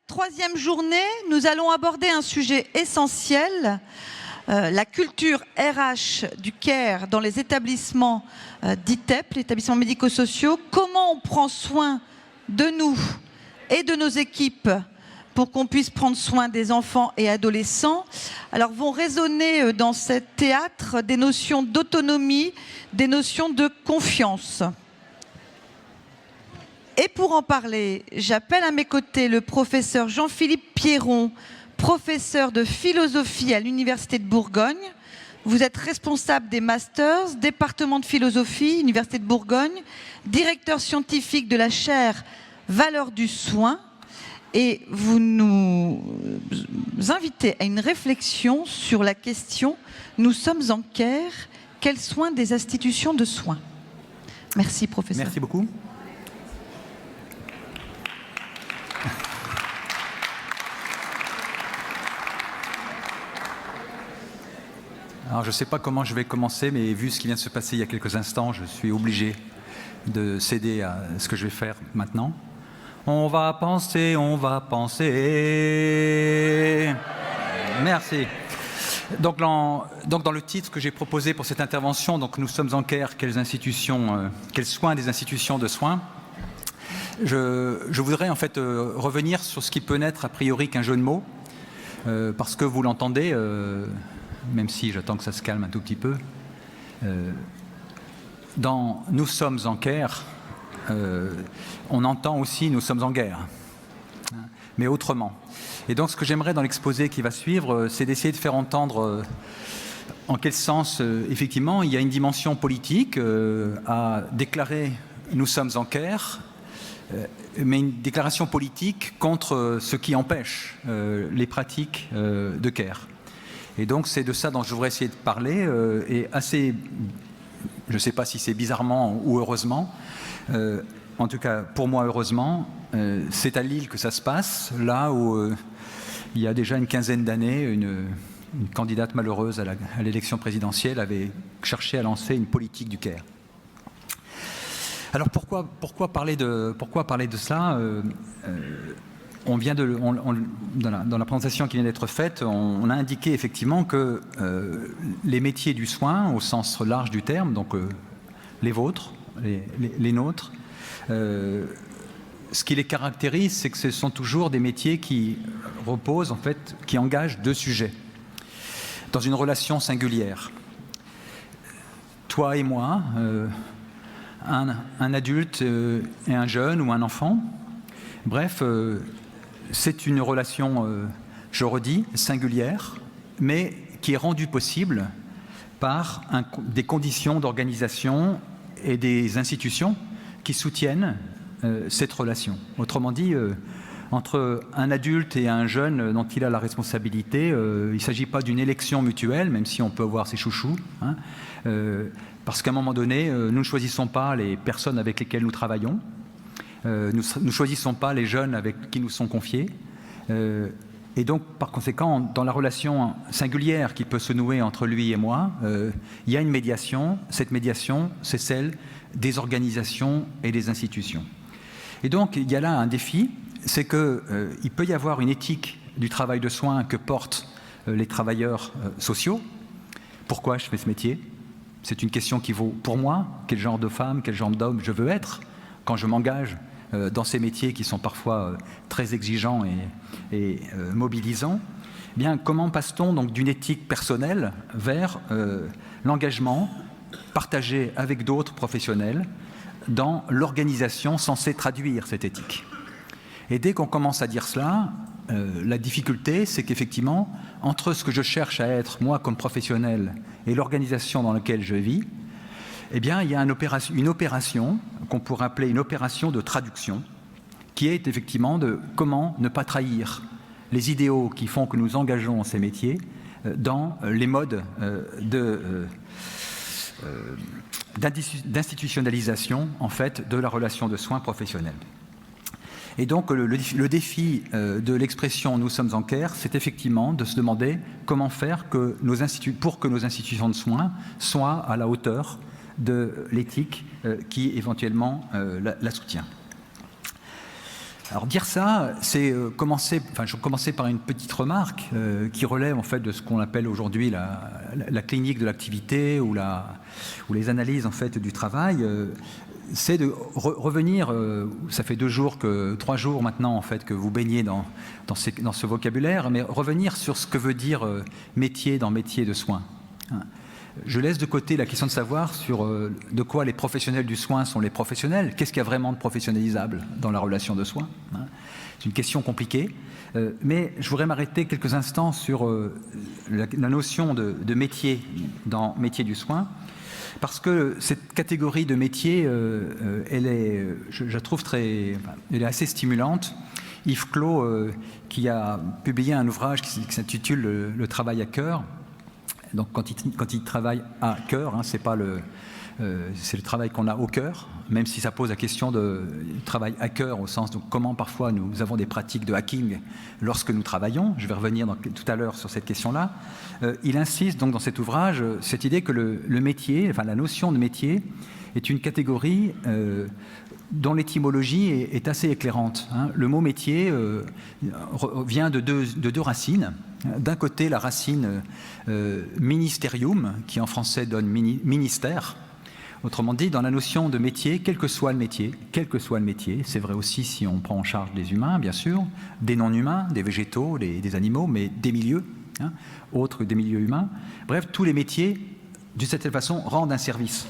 troisième journée, nous allons aborder un sujet essentiel, la culture RH du CARE dans les établissements d'ITEP, les établissements médico-sociaux. Comment on prend soin de nous et de nos équipes pour qu'on puisse prendre soin des enfants et adolescents. Alors vont résonner dans ce théâtre des notions d'autonomie, des notions de confiance. Et pour en parler, j'appelle à mes côtés le professeur Jean-Philippe Pierron, professeur de philosophie à l'Université de Bourgogne. Vous êtes responsable des masters, département de philosophie, Université de Bourgogne, directeur scientifique de la chaire Valeurs du soin. Et vous nous invitez à une réflexion sur la question « Nous sommes en CARE, quels soins des institutions de soins ?» Merci, professeur. Merci beaucoup. Alors, je ne sais pas comment je vais commencer, mais vu ce qui vient de se passer il y a quelques instants, je suis obligé de céder à ce que je vais faire maintenant. On va penser, on va penser. Merci. Donc dans le titre que j'ai proposé pour cette intervention, donc nous sommes en CARE, quels soins des institutions de soins. Je voudrais en fait revenir sur ce qui peut n'être a priori qu'un jeu de mots, parce que vous l'entendez. Même si j'attends que ça se calme un tout petit peu, dans « Nous sommes en CARE », on entend aussi « Nous sommes en guerre », mais autrement. Et donc ce que j'aimerais dans l'exposé qui va suivre, c'est d'essayer de faire entendre en quel sens, effectivement, il y a une dimension politique à déclarer « Nous sommes en CARE », mais une déclaration politique contre ce qui empêche les pratiques de CARE. Et donc c'est de ça dont je voudrais essayer de parler, et assez, je ne sais pas si c'est bizarrement ou heureusement, en tout cas pour moi heureusement, c'est à Lille que ça se passe, là où il y a déjà une quinzaine d'années, une candidate malheureuse à l'élection présidentielle avait cherché à lancer une politique du CARE. Alors pourquoi parler de cela on vient dans la présentation qui vient d'être faite, on a indiqué effectivement que les métiers du soin, au sens large du terme, donc les vôtres, les nôtres, ce qui les caractérise, c'est que ce sont toujours des métiers qui reposent, en fait, qui engagent deux sujets dans une relation singulière. Toi et moi, un adulte et un jeune ou un enfant, bref, c'est une relation, je redis, singulière, mais qui est rendue possible par des conditions d'organisation et des institutions qui soutiennent cette relation. Autrement dit, entre un adulte et un jeune dont il a la responsabilité, il ne s'agit pas d'une élection mutuelle, même si on peut avoir ses chouchous, hein, parce qu'à un moment donné, nous ne choisissons pas les personnes avec lesquelles nous travaillons. Nous ne choisissons pas les jeunes avec qui nous sont confiés. Et donc, par conséquent, dans la relation singulière qui peut se nouer entre lui et moi, il y a une médiation. Cette médiation, c'est celle des organisations et des institutions. Et donc, il y a là un défi, c'est qu'il peut y avoir une éthique du travail de soins que portent les travailleurs sociaux. Pourquoi je fais ce métier? C'est une question qui vaut pour moi. Quel genre de femme, quel genre d'homme je veux être quand je m'engage dans ces métiers qui sont parfois très exigeants et mobilisants. Eh bien, comment passe-t-on donc d'une éthique personnelle vers l'engagement partagé avec d'autres professionnels dans l'organisation censée traduire cette éthique? Et dès qu'on commence à dire cela, la difficulté, c'est qu'effectivement, entre ce que je cherche à être, moi, comme professionnel, et l'organisation dans laquelle je vis, eh bien, il y a une opération qu'on pourrait appeler une opération de traduction, qui est effectivement de comment ne pas trahir les idéaux qui font que nous engageons ces métiers dans les modes d'institutionnalisation, en fait, de la relation de soins professionnelle. Et donc, le défi de l'expression « nous sommes en CARE », c'est effectivement de se demander comment faire pour que nos institutions de soins soient à la hauteur de l'éthique qui éventuellement la soutient. Alors dire ça, c'est je vais commencer par une petite remarque qui relève en fait de ce qu'on appelle aujourd'hui la clinique de l'activité ou les analyses en fait du travail. C'est de revenir. Ça fait 3 jours maintenant en fait que vous baignez dans ce vocabulaire, mais revenir sur ce que veut dire métier dans métier de soins. Je laisse de côté la question de savoir sur de quoi les professionnels du soin sont les professionnels. Qu'est-ce qu'il y a vraiment de professionnalisable dans la relation de soins? C'est une question compliquée, mais je voudrais m'arrêter quelques instants sur la notion de métier dans métier du soin, parce que cette catégorie de métier, je la trouve elle est assez stimulante. Yves Clos, qui a publié un ouvrage qui s'intitule Le travail à cœur. Donc quand il travaille à cœur, c'est le travail qu'on a au cœur, même si ça pose la question de travail à cœur au sens de comment parfois nous avons des pratiques de hacking lorsque nous travaillons. Je vais revenir tout à l'heure sur cette question-là. Il insiste donc dans cet ouvrage cette idée que le métier, enfin la notion de métier, est une catégorie dont l'étymologie est assez éclairante. Le mot métier vient de deux racines. D'un côté, la racine ministerium, qui en français donne ministère. Autrement dit, dans la notion de métier, quel que soit le métier, c'est vrai aussi si on prend en charge des humains, bien sûr, des non-humains, des végétaux, des animaux, mais des milieux, autres que des milieux humains. Bref, tous les métiers, d'une certaine façon, rendent un service.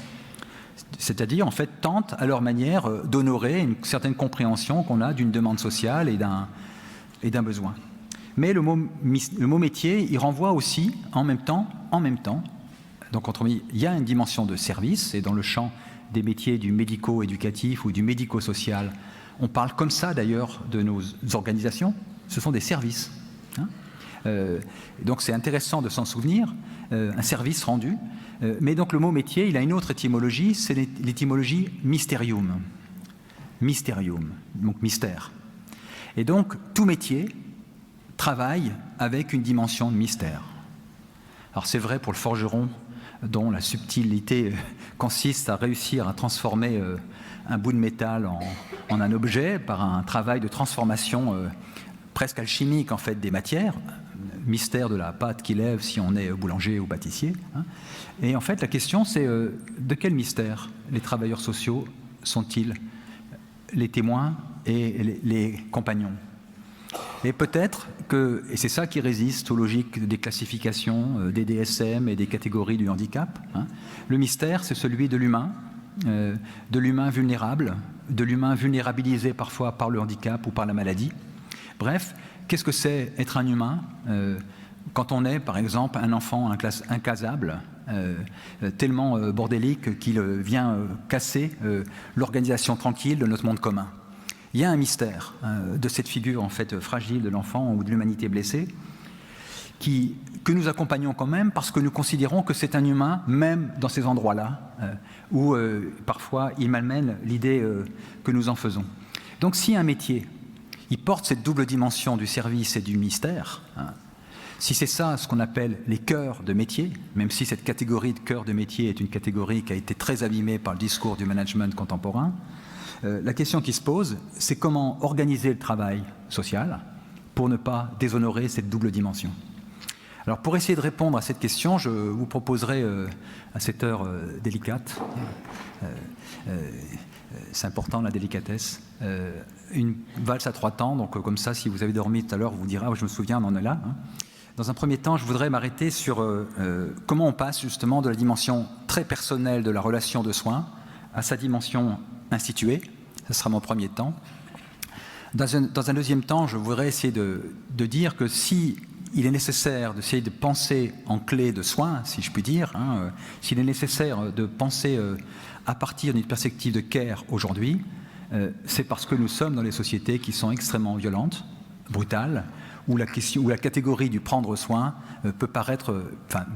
C'est-à-dire, en fait, tentent à leur manière d'honorer une certaine compréhension qu'on a d'une demande sociale et d'un besoin. Mais le mot métier, il renvoie aussi, en même temps, donc autrement dit, il y a une dimension de service, et dans le champ des métiers du médico-éducatif ou du médico-social, on parle comme ça d'ailleurs de nos organisations, ce sont des services. Donc c'est intéressant de s'en souvenir, un service rendu. Mais donc le mot métier, il a une autre étymologie, c'est l'étymologie mysterium. Mysterium, donc mystère. Et donc tout métier travaille avec une dimension de mystère. Alors c'est vrai pour le forgeron, dont la subtilité consiste à réussir à transformer un bout de métal en un objet par un travail de transformation presque alchimique en fait des matières. Mystère de la pâte qui lève si on est boulanger ou pâtissier. Et en fait, la question, c'est de quel mystère les travailleurs sociaux sont-ils les témoins et les compagnons? Et peut-être que, et c'est ça qui résiste aux logiques des classifications, des DSM et des catégories du handicap, le mystère, c'est celui de l'humain vulnérable, de l'humain vulnérabilisé parfois par le handicap ou par la maladie. Bref, qu'est-ce que c'est être un humain quand on est, par exemple, un enfant incasable, tellement bordélique qu'il vient casser l'organisation tranquille de notre monde commun? Il y a un mystère de cette figure en fait fragile de l'enfant ou de l'humanité blessée que nous accompagnons quand même parce que nous considérons que c'est un humain, même dans ces endroits-là, où parfois il malmène l'idée que nous en faisons. Donc si un métier il porte cette double dimension du service et du mystère. Si c'est ça ce qu'on appelle les cœurs de métier, même si cette catégorie de cœur de métier est une catégorie qui a été très abîmée par le discours du management contemporain, la question qui se pose, c'est comment organiser le travail social pour ne pas déshonorer cette double dimension. Alors pour essayer de répondre à cette question, je vous proposerai à cette heure délicate, c'est important la délicatesse, une valse à 3 temps, donc comme ça si vous avez dormi tout à l'heure, vous direz ah, je me souviens, on en est là. Dans un premier temps, je voudrais m'arrêter sur comment on passe justement de la dimension très personnelle de la relation de soins à sa dimension instituée. Ce sera mon premier temps. Dans un deuxième temps, je voudrais essayer de dire que si il est nécessaire d'essayer de penser en clé de soins, si je puis dire, s'il est nécessaire de penser à partir d'une perspective de care aujourd'hui, c'est parce que nous sommes dans des sociétés qui sont extrêmement violentes, brutales, où la catégorie du prendre soin peut paraître,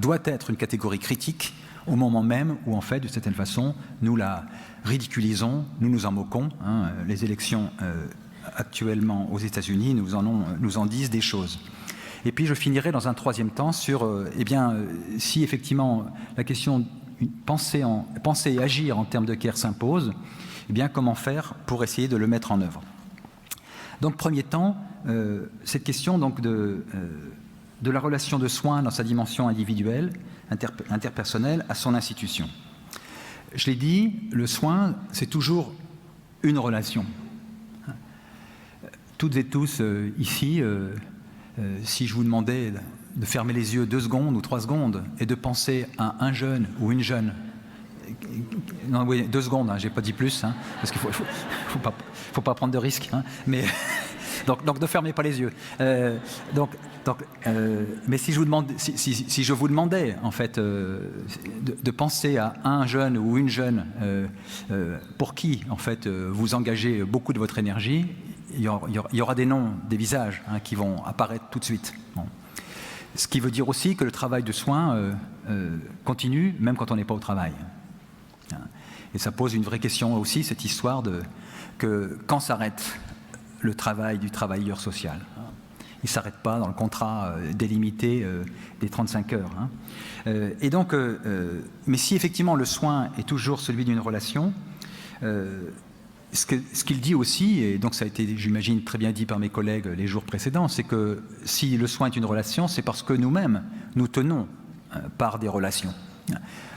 doit être une catégorie critique au moment même où, en fait, de certaine façon, nous la ridiculisons, nous nous en moquons. Les élections actuellement aux États-Unis nous en disent des choses. Et puis je finirai dans un troisième temps sur, si effectivement la question penser et agir en termes de care s'impose, comment faire pour essayer de le mettre en œuvre. Donc, premier temps, cette question donc, de la relation de soins dans sa dimension individuelle, interpersonnelle, à son institution. Je l'ai dit, le soin, c'est toujours une relation. Toutes et tous ici, si je vous demandais de fermer les yeux 2 secondes ou 3 secondes et de penser à un jeune ou une jeune, non, oui, 2 secondes, hein, j'ai pas dit plus, hein, parce qu'il faut pas prendre de risques, hein, mais donc ne fermez pas les yeux. Mais si je vous demandais en fait de penser à un jeune ou une jeune pour qui en fait vous engagez beaucoup de votre énergie, il y aura des noms, des visages hein, qui vont apparaître tout de suite. Bon. Ce qui veut dire aussi que le travail de soin continue même quand on n'est pas au travail. Et ça pose une vraie question aussi, cette histoire que quand s'arrête le travail du travailleur social. Il ne s'arrête pas dans le contrat délimité des 35 heures. Hein. Et donc, mais si effectivement le soin est toujours celui d'une relation, ce qu'il dit aussi, et donc ça a été, j'imagine, très bien dit par mes collègues les jours précédents, c'est que si le soin est une relation, c'est parce que nous-mêmes, nous tenons par des relations.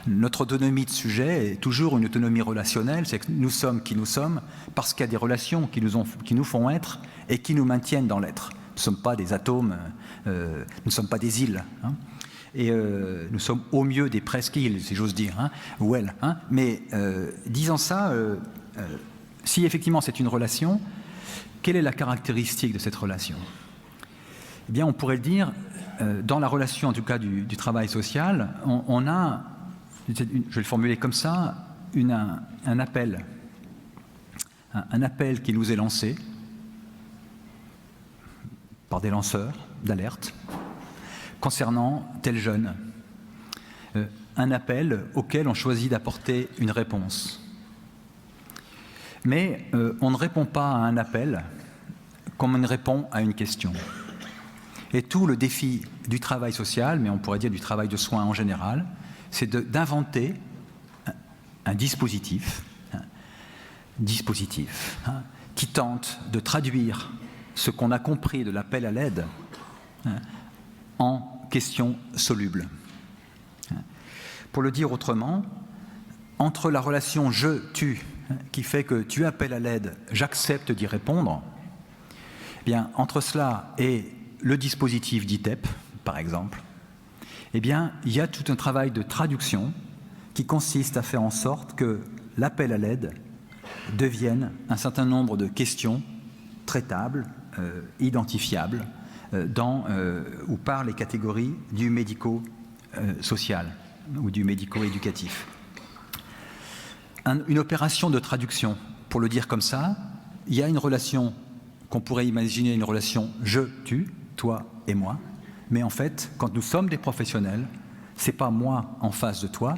Notre autonomie de sujet est toujours une autonomie relationnelle, c'est que nous sommes qui nous sommes parce qu'il y a des relations qui nous font être et qui nous maintiennent dans l'être. Nous ne sommes pas des atomes, nous ne sommes pas des îles. Hein. Et nous sommes au mieux des presqu'îles, si j'ose dire, hein, ou elles. Hein. Mais disant ça, si effectivement c'est une relation, quelle est la caractéristique de cette relation? Eh bien, on pourrait le dire, dans la relation, en tout cas du travail social, on a, je vais le formuler comme ça, un appel. Un appel qui nous est lancé par des lanceurs d'alerte concernant tel jeune. Un appel auquel on choisit d'apporter une réponse. Mais on ne répond pas à un appel comme on répond à une question. Et tout le défi du travail social, mais on pourrait dire du travail de soins en général, c'est d'inventer un dispositif qui tente de traduire ce qu'on a compris de l'appel à l'aide en questions solubles. Pour le dire autrement, entre la relation je-tu, qui fait que tu appelles à l'aide, j'accepte d'y répondre, eh bien, entre cela et le dispositif d'ITEP, par exemple, eh bien, il y a tout un travail de traduction qui consiste à faire en sorte que l'appel à l'aide devienne un certain nombre de questions traitables, identifiables, ou par les catégories du médico-social ou du médico-éducatif. Une opération de traduction, pour le dire comme ça, il y a une relation qu'on pourrait imaginer une relation je-tu, toi et moi, mais en fait, quand nous sommes des professionnels, c'est pas moi en face de toi,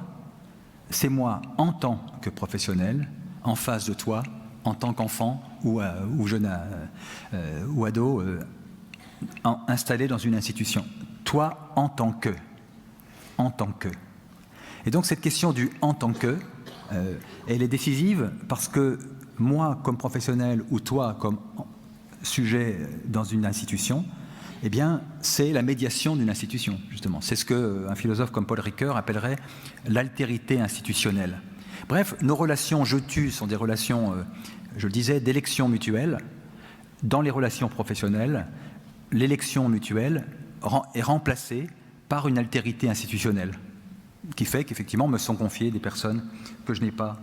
c'est moi en tant que professionnel, en face de toi, en tant qu'enfant ou jeune ou ado, installé dans une institution. Toi en tant que. Et donc cette question du en tant que, elle est décisive parce que moi comme professionnel ou toi comme sujet dans une institution, eh bien, c'est la médiation d'une institution, justement. C'est ce qu'un philosophe comme Paul Ricoeur appellerait l'altérité institutionnelle. Bref, nos relations je-tu sont des relations, je le disais, d'élection mutuelle. Dans les relations professionnelles, l'élection mutuelle est remplacée par une altérité institutionnelle, qui fait qu'effectivement me sont confiées des personnes que je n'ai pas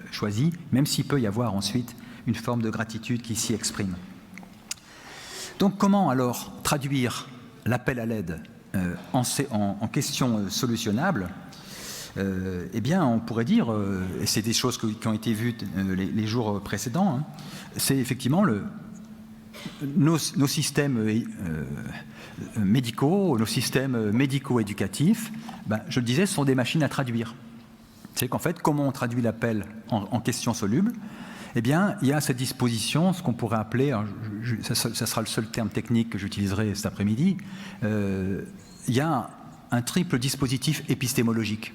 choisies, même s'il peut y avoir ensuite une forme de gratitude qui s'y exprime. Donc comment alors traduire l'appel à l'aide en questions solutionnables? Eh bien, on pourrait dire, et c'est des choses qui ont été vues les jours précédents, hein, c'est effectivement nos systèmes médicaux, nos systèmes médico-éducatifs, je le disais, sont des machines à traduire. C'est qu'en fait, comment on traduit l'appel en questions solubles? Eh bien, il y a à cette disposition ce qu'on pourrait appeler, ça sera le seul terme technique que j'utiliserai cet après-midi, il y a un triple dispositif épistémologique.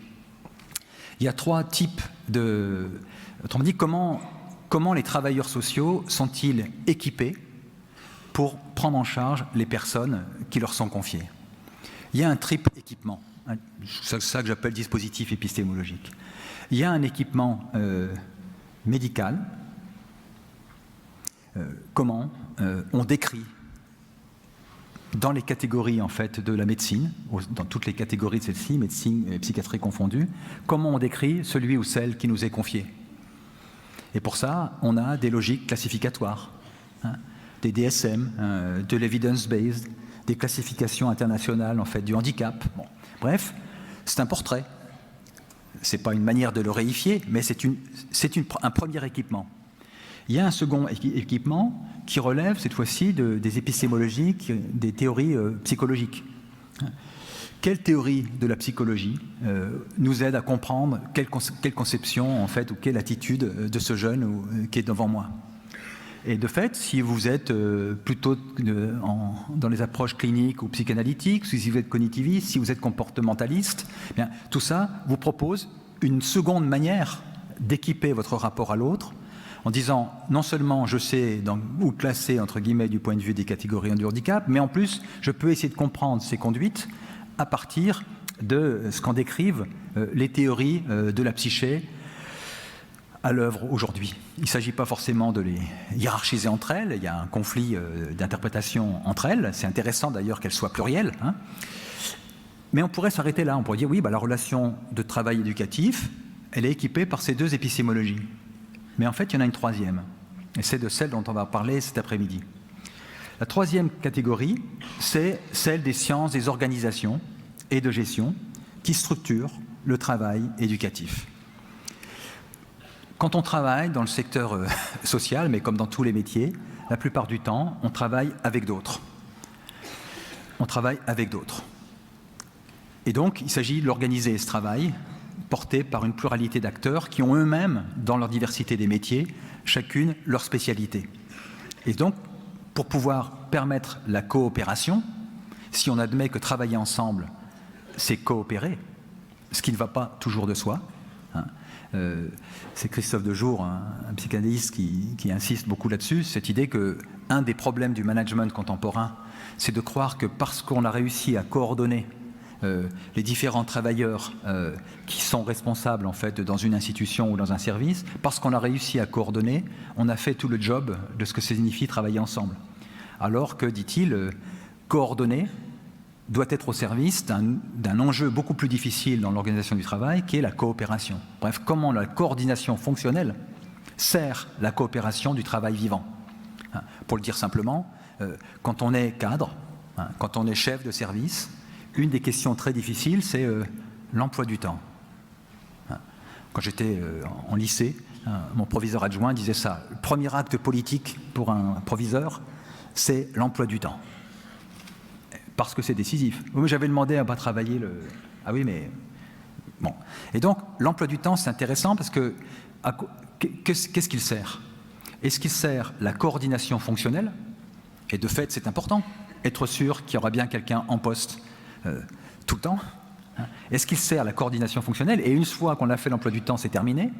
Il y a 3 types de... Autrement dit, comment comment les travailleurs sociaux sont-ils équipés pour prendre en charge les personnes qui leur sont confiées? Il y a un triple équipement, c'est ça que j'appelle dispositif épistémologique. Il y a un équipement médical. Comment on décrit dans les catégories en fait de la médecine, dans toutes les catégories de celle-ci, médecine et psychiatrie confondues, comment on décrit celui ou celle qui nous est confié. Et pour ça, on a des logiques classificatoires, des DSM, de l'evidence-based, des classifications internationales en fait du handicap. Bon. Bref, c'est un portrait. C'est pas une manière de le réifier, mais c'est un premier équipement. Il y a un second équipement qui relève cette fois-ci des épistémologies, des théories psychologiques. Quelle théorie de la psychologie nous aide à comprendre quelle conception en fait, ou quelle attitude de ce jeune qui est devant moi? Et de fait, si vous êtes plutôt dans les approches cliniques ou psychanalytiques, si vous êtes cognitiviste, si vous êtes comportementaliste, bien, tout ça vous propose une seconde manière d'équiper votre rapport à l'autre, en disant non seulement je sais où classer entre guillemets du point de vue des catégories du handicap, mais en plus je peux essayer de comprendre ces conduites à partir de ce qu'en décrivent les théories de la psyché à l'œuvre aujourd'hui. Il ne s'agit pas forcément de les hiérarchiser entre elles, il y a un conflit d'interprétation entre elles, c'est intéressant d'ailleurs qu'elles soient plurielles, hein. Mais on pourrait s'arrêter là, on pourrait dire oui, la relation de travail éducatif, elle est équipée par ces deux épistémologies. Mais en fait, il y en a une troisième, et c'est de celle dont on va parler cet après-midi. La troisième catégorie, c'est celle des sciences des organisations et de gestion qui structurent le travail éducatif. Quand on travaille dans le secteur social, mais comme dans tous les métiers, la plupart du temps, on travaille avec d'autres. On travaille avec d'autres. Et donc, il s'agit d'organiser ce travail porté par une pluralité d'acteurs qui ont eux-mêmes, dans leur diversité des métiers, chacune leur spécialité. Et donc, pour pouvoir permettre la coopération, si on admet que travailler ensemble, c'est coopérer, ce qui ne va pas toujours de soi, hein. C'est Christophe Dejour, un psychanalyste qui insiste beaucoup là-dessus, cette idée qu'un des problèmes du management contemporain, c'est de croire que parce qu'on a réussi à coordonner les différents travailleurs qui sont responsables en fait dans une institution ou dans un service, parce qu'on a réussi à coordonner, on a fait tout le job de ce que signifie travailler ensemble. Alors que, dit-il, coordonner doit être au service d'un enjeu beaucoup plus difficile dans l'organisation du travail, qui est la coopération. Bref, comment la coordination fonctionnelle sert la coopération du travail vivant. Pour le dire simplement, quand on est cadre, quand on est chef de service, une des questions très difficiles, c'est l'emploi du temps. Quand j'étais en lycée, mon proviseur adjoint disait ça. Le premier acte politique pour un proviseur, c'est l'emploi du temps. Parce que c'est décisif. Oui, j'avais demandé à ne pas travailler le... Ah oui, mais... Bon. Et donc, l'emploi du temps, c'est intéressant parce que... Qu'est-ce qu'il sert? Est-ce qu'il sert la coordination fonctionnelle? Et de fait, c'est important. Être sûr qu'il y aura bien quelqu'un en poste tout le temps. Est-ce qu'il sert la coordination fonctionnelle? Et une fois qu'on a fait l'emploi du temps, c'est terminé?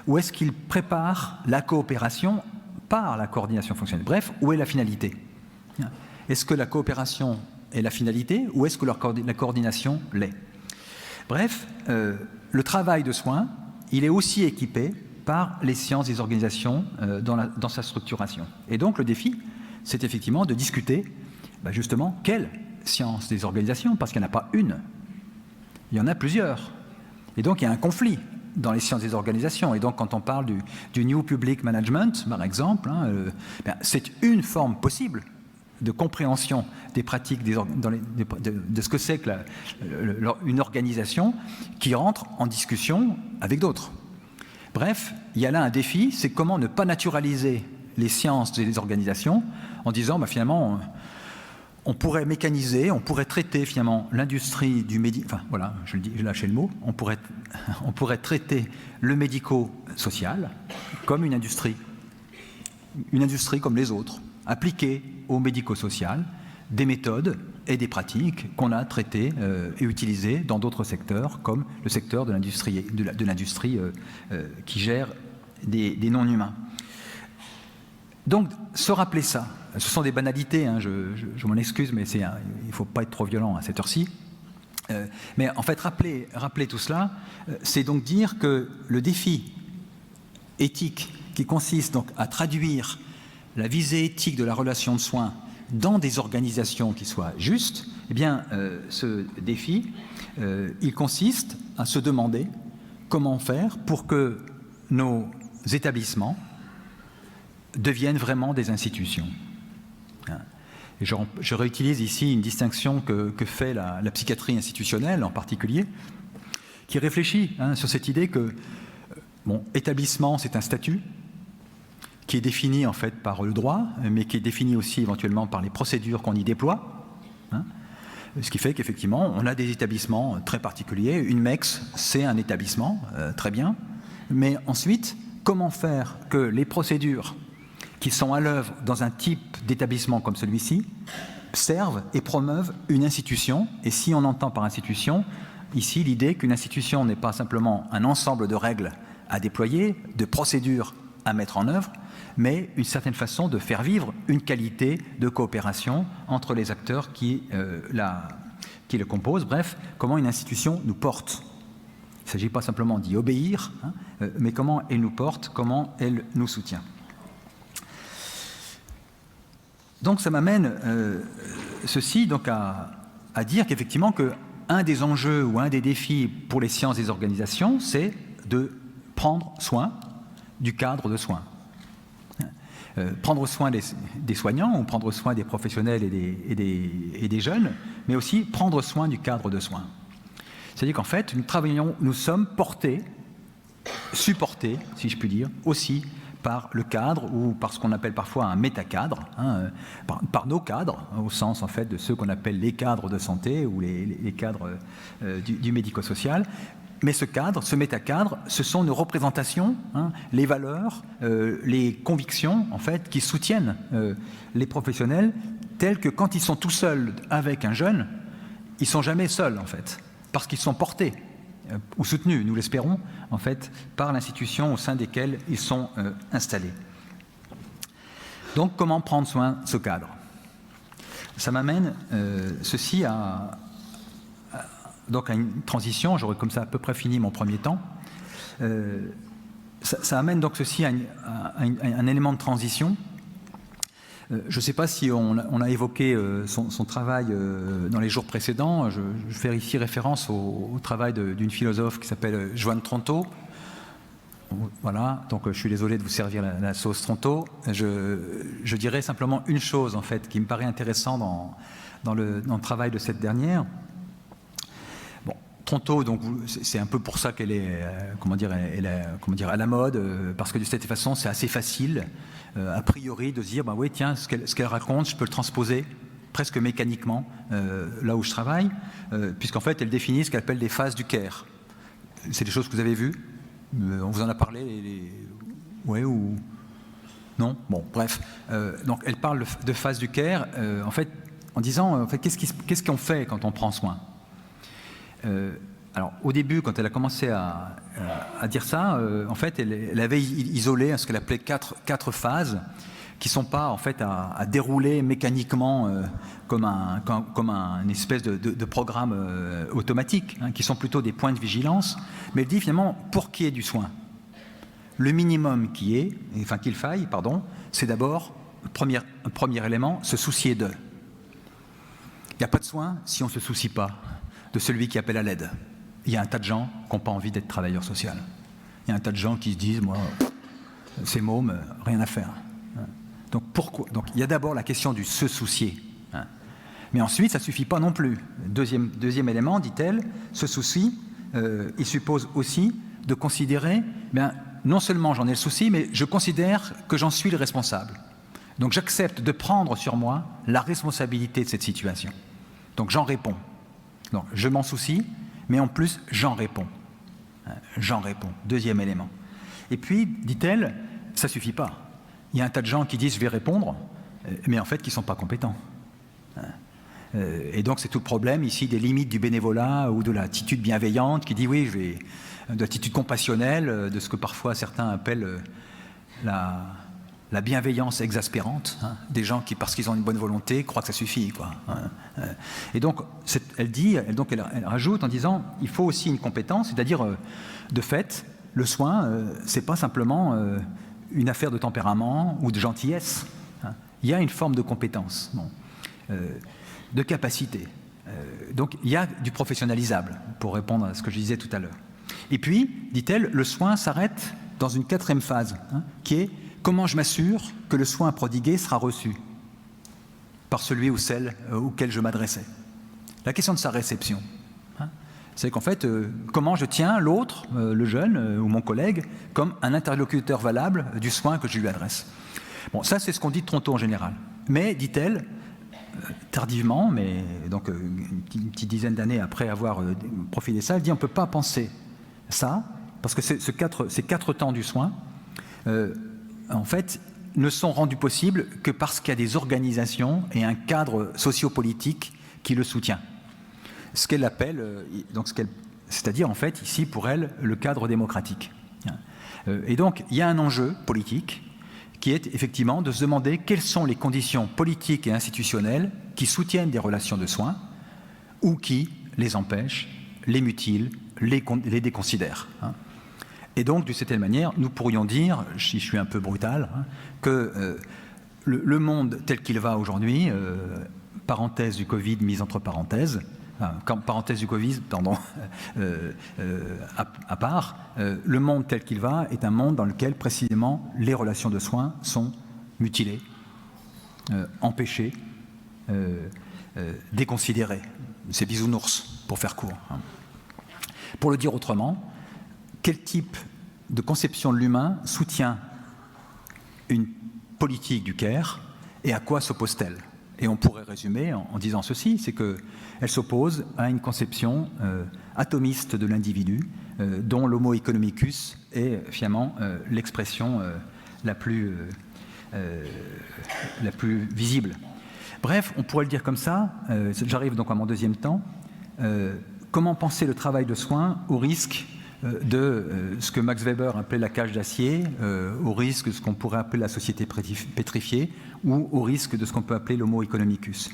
Ou est-ce qu'il prépare la coopération par la coordination fonctionnelle? Bref, où est la finalité? Est-ce que la coopération est la finalité ou est-ce que la coordination l'est? Bref, le travail de soins, il est aussi équipé par les sciences des organisations dans sa structuration. Et donc le défi, c'est effectivement de discuter justement quelle science des organisations, parce qu'il n'y en a pas une, il y en a plusieurs. Et donc il y a un conflit dans les sciences des organisations. Et donc quand on parle du New Public Management, par exemple, c'est une forme possible de compréhension des pratiques de ce que c'est que une organisation qui rentre en discussion avec d'autres. Bref, il y a là un défi, c'est comment ne pas naturaliser les sciences des organisations en disant finalement on pourrait mécaniser, on pourrait traiter finalement l'industrie du enfin voilà, je le dis, j'ai lâché le mot, on pourrait traiter le médico-social comme une industrie comme les autres, appliquer au médico-social des méthodes et des pratiques qu'on a traitées et utilisées dans d'autres secteurs, comme le secteur de l'industrie qui gère des non-humains. Donc, se rappeler ça, ce sont des banalités, hein, je m'en excuse, mais il ne faut pas être trop violent à cette heure-ci. Mais en fait, rappeler tout cela, c'est donc dire que le défi éthique qui consiste donc à traduire la visée éthique de la relation de soins dans des organisations qui soient justes, eh bien, ce défi, il consiste à se demander comment faire pour que nos établissements deviennent vraiment des institutions. Et je réutilise ici une distinction que fait la psychiatrie institutionnelle en particulier, qui réfléchit sur cette idée que établissement, c'est un statut qui est défini en fait par le droit, mais qui est défini aussi éventuellement par les procédures qu'on y déploie. Ce qui fait qu'effectivement, on a des établissements très particuliers. Une MEX, c'est un établissement, très bien. Mais ensuite, comment faire que les procédures qui sont à l'œuvre dans un type d'établissement comme celui-ci servent et promeuvent une institution. Et si on entend par institution, ici, l'idée qu'une institution n'est pas simplement un ensemble de règles à déployer, de procédures à mettre en œuvre, mais une certaine façon de faire vivre une qualité de coopération entre les acteurs qui le composent. Bref, comment une institution nous porte. Il ne s'agit pas simplement d'y obéir, mais comment elle nous porte, comment elle nous soutient. Donc ça m'amène ceci donc à dire qu'effectivement qu'un des enjeux ou un des défis pour les sciences des organisations, c'est de prendre soin du cadre de soins. Prendre soin des soignants ou prendre soin des professionnels et des jeunes, mais aussi prendre soin du cadre de soins. C'est-à-dire qu'en fait, nous sommes portés, supportés, si je puis dire, aussi par le cadre ou par ce qu'on appelle parfois un métacadre, par nos cadres, au sens en fait de ceux qu'on appelle les cadres de santé ou les cadres du médico-social. Mais ce cadre, ce métacadre, ce sont nos représentations, les valeurs, les convictions en fait qui soutiennent les professionnels, tels que quand ils sont tout seuls avec un jeune, ils sont jamais seuls en fait, parce qu'ils sont portés ou soutenus, nous l'espérons, en fait, par l'institution au sein desquelles ils sont installés. Donc, comment prendre soin de ce cadre? Ça m'amène ceci à une transition. J'aurais comme ça à peu près fini mon premier temps. Ça amène donc ceci à un élément de transition. Je ne sais pas si on a évoqué son travail dans les jours précédents. Je fais ici référence au travail d'une philosophe qui s'appelle Joanne Tronto. Voilà, donc je suis désolé de vous servir la sauce Tronto. Je dirais simplement une chose en fait qui me paraît intéressante dans le travail de cette dernière. Bon, Tronto, donc c'est un peu pour ça qu'elle est, à la mode, parce que de cette façon c'est assez facile. A priori de se dire, oui, tiens, ce qu'elle raconte, je peux le transposer presque mécaniquement là où je travaille, puisqu'en fait, elle définit ce qu'elle appelle des phases du CARE. C'est des choses que vous avez vues, on vous en a parlé, ouais ou non? Bon, bref. Donc, elle parle de phases du CARE, en fait, en disant, en fait, qu'est-ce qu'on fait quand on prend soin? Alors, au début, quand elle a commencé à dire ça, en fait, elle avait isolé ce qu'elle appelait quatre phases, qui ne sont pas en fait à dérouler mécaniquement comme un espèce de programme automatique, qui sont plutôt des points de vigilance. Mais elle dit finalement, pour qu'il y ait du soin, le minimum qu'il faille, c'est d'abord, premier élément, se soucier d'eux. Il n'y a pas de soin si on ne se soucie pas de celui qui appelle à l'aide. Il y a un tas de gens qui n'ont pas envie d'être travailleurs sociaux. Il y a un tas de gens qui se disent, moi, ces mômes, rien à faire. Donc pourquoi? Donc il y a d'abord la question du se soucier. Mais ensuite, ça ne suffit pas non plus. Deuxième élément, dit-elle, ce souci, il suppose aussi de considérer, non seulement j'en ai le souci, mais je considère que j'en suis le responsable. Donc j'accepte de prendre sur moi la responsabilité de cette situation. Donc j'en réponds. Donc je m'en soucie, mais en plus, j'en réponds. J'en réponds. Deuxième élément. Et puis, dit-elle, ça ne suffit pas. Il y a un tas de gens qui disent « je vais répondre », mais en fait, qui ne sont pas compétents. Et donc, c'est tout le problème ici des limites du bénévolat ou de l'attitude bienveillante qui dit « oui, de l'attitude compassionnelle », de ce que parfois certains appellent la bienveillance exaspérante, hein, des gens qui, parce qu'ils ont une bonne volonté, croient que ça suffit, quoi. Et donc, elle rajoute en disant, il faut aussi une compétence, c'est-à-dire, de fait, le soin, c'est pas simplement une affaire de tempérament ou de gentillesse. Hein. Il y a une forme de compétence, de capacité. Donc, il y a du professionnalisable, pour répondre à ce que je disais tout à l'heure. Et puis, dit-elle, le soin s'arrête dans une 4e phase, hein, qui est comment je m'assure que le soin prodigué sera reçu par celui ou celle auquel je m'adressais. La question de sa réception. Hein, c'est qu'en fait, comment je tiens l'autre, le jeune ou mon collègue, comme un interlocuteur valable du soin que je lui adresse. Bon, ça, c'est ce qu'on dit de Tronto en général. Mais, dit-elle, tardivement, mais donc une petite dizaine d'années après avoir profilé ça, elle dit on ne peut pas penser ça, parce que ces 4 temps du soin, en fait, ne sont rendus possibles que parce qu'il y a des organisations et un cadre sociopolitique qui le soutient. Ce qu'elle appelle, c'est-à-dire en fait ici pour elle le cadre démocratique. Et donc il y a un enjeu politique qui est effectivement de se demander quelles sont les conditions politiques et institutionnelles qui soutiennent des relations de soins ou qui les empêchent, les mutilent, les déconsidèrent. Et donc, d'une certaine manière, nous pourrions dire, si je suis un peu brutal, hein, que le monde tel qu'il va aujourd'hui, parenthèse du Covid mise entre parenthèses, parenthèse du Covid, pardon, à part, le monde tel qu'il va est un monde dans lequel précisément les relations de soins sont mutilées, empêchées, déconsidérées. C'est bisounours, pour faire court. Hein. Pour le dire autrement, quel type de conception de l'humain soutient une politique du care et à quoi s'oppose-t-elle? Et on pourrait résumer en disant ceci, c'est qu'elle s'oppose à une conception atomiste de l'individu, dont l'homo economicus est finalement l'expression la plus visible. Bref, on pourrait le dire comme ça, j'arrive donc à mon 2e temps, comment penser le travail de soin au risque de ce que Max Weber appelait la cage d'acier, au risque de ce qu'on pourrait appeler la société pétrifiée, ou au risque de ce qu'on peut appeler l'homo economicus.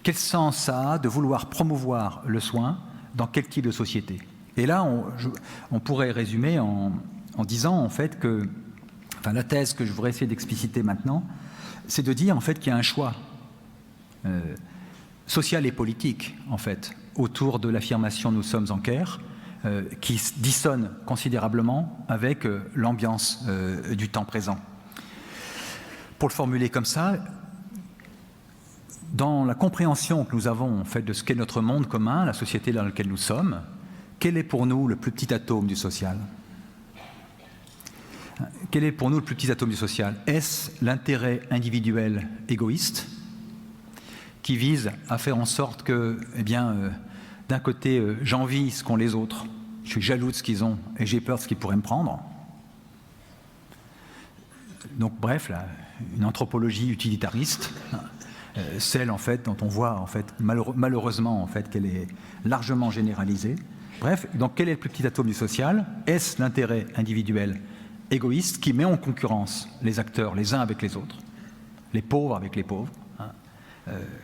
Quel sens ça a de vouloir promouvoir le soin dans quel type de société? Et là, on pourrait résumer en disant en fait que, enfin la thèse que je voudrais essayer d'expliciter maintenant, c'est de dire en fait qu'il y a un choix social et politique en fait autour de l'affirmation nous sommes en care, qui dissonne considérablement avec l'ambiance du temps présent. Pour le formuler comme ça, dans la compréhension que nous avons en fait de ce qu'est notre monde commun, la société dans laquelle nous sommes, quel est pour nous le plus petit atome du social? Quel est pour nous le plus petit atome du social? Est-ce l'intérêt individuel égoïste qui vise à faire en sorte que, eh bien, d'un côté, j'envie ce qu'ont les autres, je suis jaloux de ce qu'ils ont et j'ai peur de ce qu'ils pourraient me prendre. Donc, bref, là, une anthropologie utilitariste, celle en fait dont on voit en fait malheureusement en fait qu'elle est largement généralisée. Bref, donc quel est le plus petit atome du social? Est-ce l'intérêt individuel égoïste qui met en concurrence les acteurs les uns avec les autres, les pauvres avec les pauvres,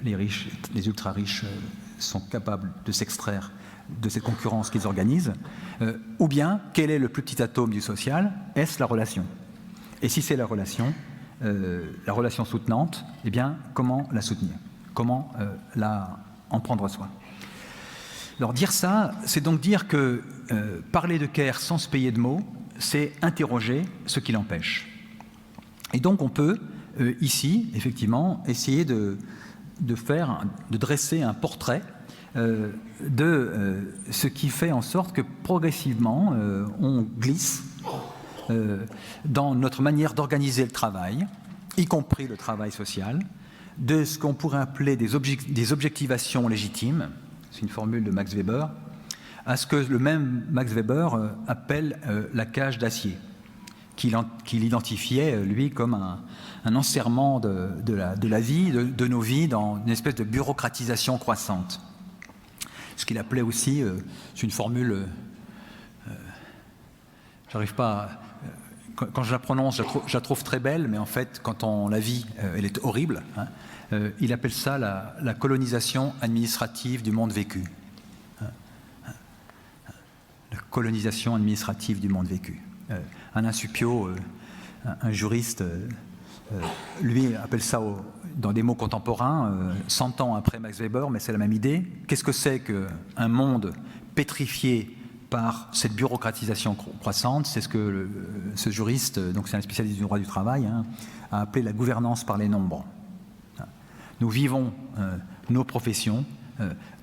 les riches, les ultra-riches sont capables de s'extraire de cette concurrence qu'ils organisent, ou bien quel est le plus petit atome du social? Est-ce la relation? Et si c'est la relation soutenante, eh bien comment la soutenir? Comment en prendre soin? Alors dire ça, c'est donc dire que parler de care sans se payer de mots, c'est interroger ce qui l'empêche. Et donc on peut ici, effectivement, essayer de dresser un portrait de ce qui fait en sorte que progressivement on glisse dans notre manière d'organiser le travail, y compris le travail social, de ce qu'on pourrait appeler des objectivations légitimes, c'est une formule de Max Weber, à ce que le même Max Weber appelle la cage d'acier, qu'il identifiait, lui, comme un enserrement de la vie, de nos vies, dans une espèce de bureaucratisation croissante. Ce qu'il appelait aussi, c'est une formule, j'arrive pas quand je la prononce, je la trouve très belle, mais en fait, quand on la vit, elle est horrible. Hein. Il appelle ça la colonisation administrative du monde vécu. La colonisation administrative du monde vécu. Alain Suppiot, un juriste, lui appelle ça, dans des mots contemporains, 100 ans après Max Weber, mais c'est la même idée. Qu'est-ce que c'est qu'un monde pétrifié par cette bureaucratisation croissante? C'est ce que ce juriste, donc c'est un spécialiste du droit du travail, hein, a appelé la gouvernance par les nombres. Nous vivons nos professions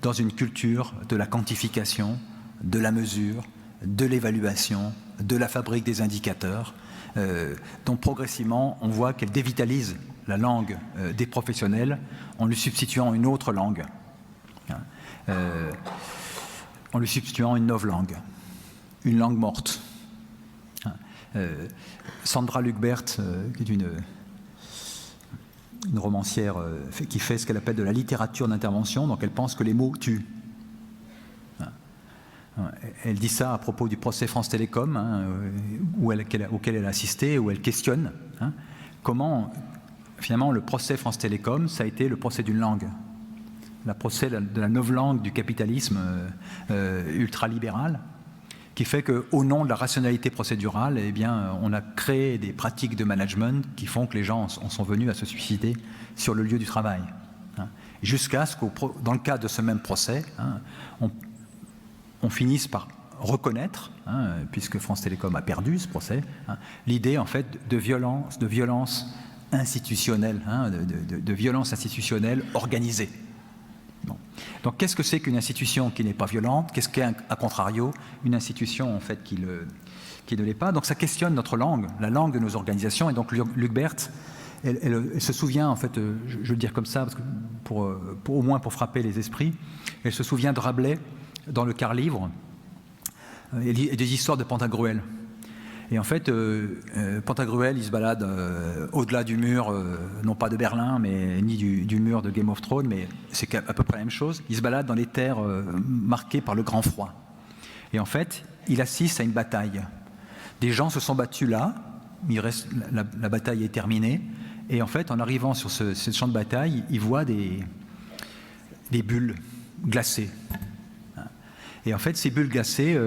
dans une culture de la quantification, de la mesure, de l'évaluation, de la fabrique des indicateurs, dont progressivement on voit qu'elle dévitalise la langue des professionnels en lui substituant une autre langue, en lui substituant une novlangue, une langue morte. Sandra Lugbert, qui est une romancière qui fait ce qu'elle appelle de la littérature d'intervention, donc elle pense que les mots tuent. Elle dit ça à propos du procès France Télécom, hein, auquel elle a assisté, où elle questionne comment, finalement, le procès France Télécom, ça a été le procès d'une langue, le procès de la novlangue du capitalisme ultralibéral, qui fait qu'au nom de la rationalité procédurale, eh bien, on a créé des pratiques de management qui font que les gens en sont venus à se suicider sur le lieu du travail. Jusqu'à ce que, dans le cadre de ce même procès, on finisse par reconnaître, puisque France Télécom a perdu ce procès, l'idée en fait de violence institutionnelle, de violence institutionnelle organisée. Bon. Donc qu'est-ce que c'est qu'une institution qui n'est pas violente? Qu'est-ce qu'est, à contrario, une institution en fait qui ne l'est pas? Donc ça questionne notre langue, la langue de nos organisations. Et donc Lugbert, elle se souvient, en fait, je vais le dire comme ça, parce que au moins pour frapper les esprits, elle se souvient de Rabelais dans le quart-livre et des histoires de Pantagruel. Et en fait, Pantagruel, il se balade au-delà du mur, non pas de Berlin, mais ni du mur de Game of Thrones, mais c'est à peu près la même chose. Il se balade dans les terres marquées par le grand froid. Et en fait, il assiste à une bataille. Des gens se sont battus là, la bataille est terminée, et en fait, en arrivant sur ce champ de bataille, il voit des bulles glacées. Et en fait, ces bulles glacées,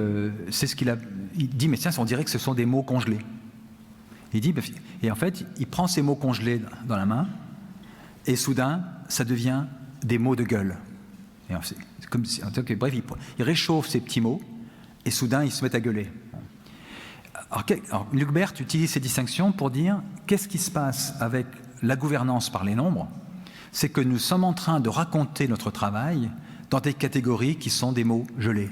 c'est ce qu'il a. Il dit, mais tiens, on dirait que ce sont des mots congelés. Il dit, et en fait, il prend ces mots congelés dans la main, et soudain, ça devient des mots de gueule. Et c'est comme si, bref, il réchauffe ces petits mots, et soudain, ils se mettent à gueuler. Alors Lugbert utilise ces distinctions pour dire, qu'est-ce qui se passe avec la gouvernance par les nombres? C'est que nous sommes en train de raconter notre travail dans des catégories qui sont des mots gelés.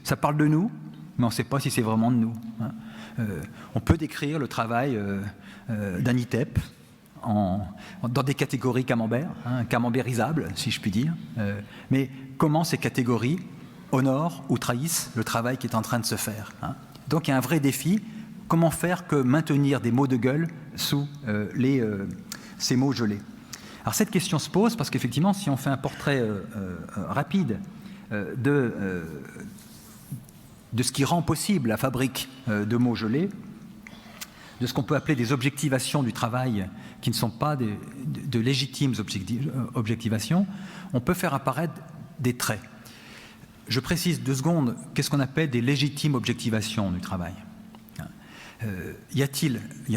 Ça parle de nous, mais on ne sait pas si c'est vraiment de nous. On peut décrire le travail d'un ITEP dans des catégories camembert, camembérisables, si je puis dire. Mais comment ces catégories honorent ou trahissent le travail qui est en train de se faire? Donc il y a un vrai défi. Comment faire que maintenir des mots de gueule sous ces mots gelés? Alors cette question se pose parce qu'effectivement, si on fait un portrait rapide de ce qui rend possible la fabrique de mots gelés, de ce qu'on peut appeler des objectivations du travail qui ne sont pas de légitimes objectivations, on peut faire apparaître des traits. Je précise 2 secondes, qu'est-ce qu'on appelle des légitimes objectivations du travail? Y